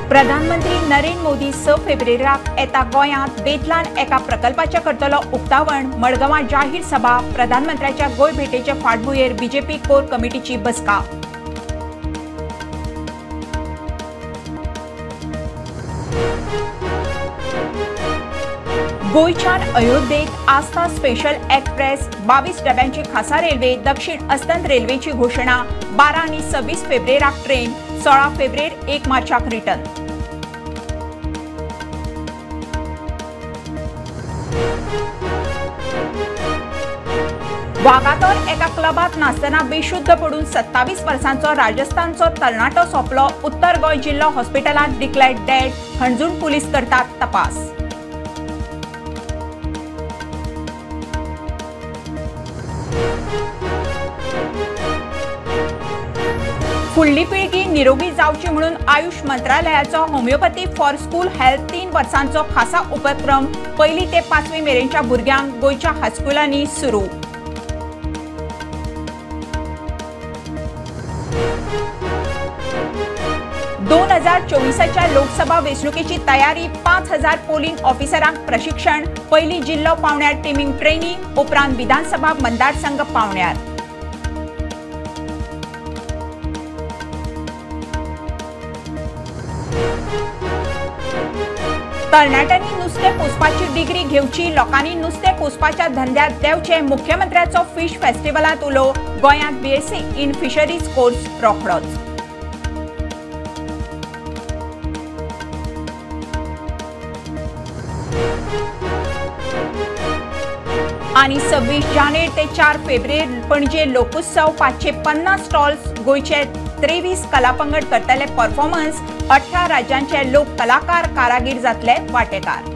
प्रधानमंत्री नरेंद्र मोदी 6 फेब्रुवारीक येता गोंयांत बेतलान एका प्रकल्पाचे करतलो उक्तावण। मडगांवां जाहीर सभा। प्रधानमंत्र्याच्या गोंय भेटेचे फाटभुंयेर बीजेपी कोर कमिटीची बसका। गोंयच्यान अयोध्येक आस्था स्पेशल एक्सप्रेस 22 डब्यांची खासा रेल्वे। दक्षिण अस्तंत रेल्वेची घोषणा। 12 आनी 26 फेब्रुवारीक ट्रेन। 16 फेब्रुवारी 1 मार्चाक रिटर्न। वागातोर एका क्लबात नासतना बेशुद्ध पडून 27 वर्सांचो राजस्थानचो तरणाटो सोंपलो। उत्तर गोंय जिल्लो हॉस्पिटलांत डिक्लेअर्ड डेड। हणजूण पुलीस करतात तपास। फुडली पिळगी निरोगी जावची म्हणून आयुष मंत्रालयाचो होमिओपॅथी फॉर स्कूल हेल्थ 3 वर्सांचो खासा उपक्रम 1ली ते 5वी मेरेनच्या भुरग्यांक गोंयच्या हायस्कुलांनी सुरू। दोन 2024च्या लोकसभा वेंचणुकेची तयारी। 5000 पोलिंग ऑफिसरांक प्रशिक्षण। पयली जिल्लो पावण्यार टीमिंग ट्रेनी। उपरांत विधानसभा मतदारसंघ पावण्यार। तरणाट्यांनी नुस्तें पोसपाची डिग्री घेवची। लोकांनी नुस्तें पोसपाच्या धंद्यात देवचे। मुख्यमंत्र्याचो फिश फेस्टिवलांत उलो। गोंयांत बीएससी इन फिशरीज कोर्स रोखडोच। आनी 26 जानेर ते 4 फेब्रुवारी पणजे लोकोत्सव। 550 स्टॉल्स। गोंयचे 23 कलापंगड करतले परफॉर्मन्स। 18 राज्यांचे लोक कलाकार कारागीर जातले वांटेकार।